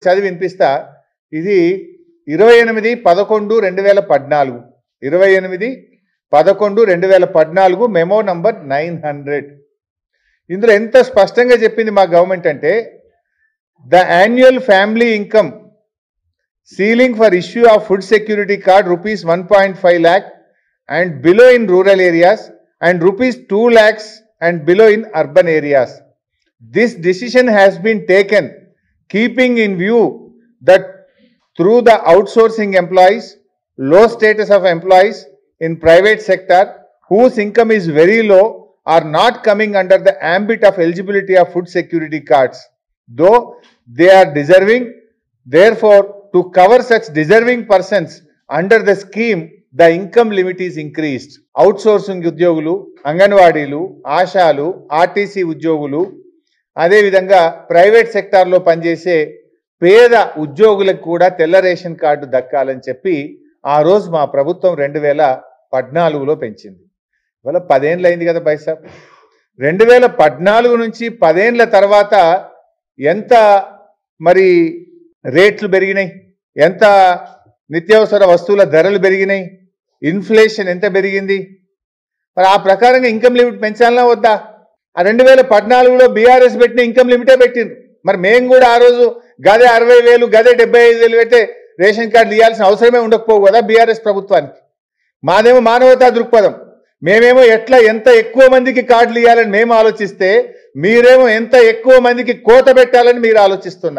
చదివి వినిపిస్తా. ఇది 28/11/2014 28/11/2014 మెమో నంబర్ 900. ఇందులో ఎంత స్పష్టంగా చెప్పింది మా గవర్నమెంట్ అంటే, the annual family income ceiling for issue of food security card rupees 1.5 lakh and below in rural areas and rupees 2 lakhs and below in urban areas. This decision has been taken keeping in view that through the outsourcing employees, low status of employees in private sector whose income is very low are not coming under the ambit of eligibility of food security cards, though they are deserving. Therefore, to cover such deserving persons under the scheme, the income limit is increased. Outsourcing ఉద్యోగులు, అంగన్వాడీలు, ఆశాలు, RTC ఉద్యోగులు, అదేవిధంగా private సెక్టార్లో పనిచేసే పేద ఉద్యోగులకు కూడా తెల్ల రేషన్ కార్డు దక్కాలని చెప్పి ఆ రోజు మా ప్రభుత్వం 2014లో పెంచింది. ఇవాళ 10 ఏళ్ళు అయింది కదా బైసాబ్. 2014 నుంచి 10 ఏళ్ల తర్వాత ఎంత మరి రేట్లు పెరిగినాయి, ఎంత నిత్యావసర వస్తువుల ధరలు పెరిగినాయి, ఇన్ఫ్లేషన్ ఎంత పెరిగింది. మరి ఆ ప్రకారంగా ఇన్కమ్ లిమిట్ పెంచాలన్నా వద్దా? ఆ 2014లో బీఆర్ఎస్ పెట్టిన ఇన్కమ్ లిమిటే పెట్టిండ్రు. మరి మేము కూడా ఆ రోజు గదే 60,000 గదే 75,000 పెట్టే రేషన్ కార్డులు ఇవ్వాల్సిన అవసరమే ఉండకపోవు కదా బీఆర్ఎస్ ప్రభుత్వానికి. మాదేమో మానవతా దృక్పథం. మేమేమో ఎంత ఎక్కువ మందికి కార్డులు ఇవ్వాలని మేము ఆలోచిస్తే, మీరేమో ఎంత ఎక్కువ మందికి కోత పెట్టాలని మీరు ఆలోచిస్తున్నారు.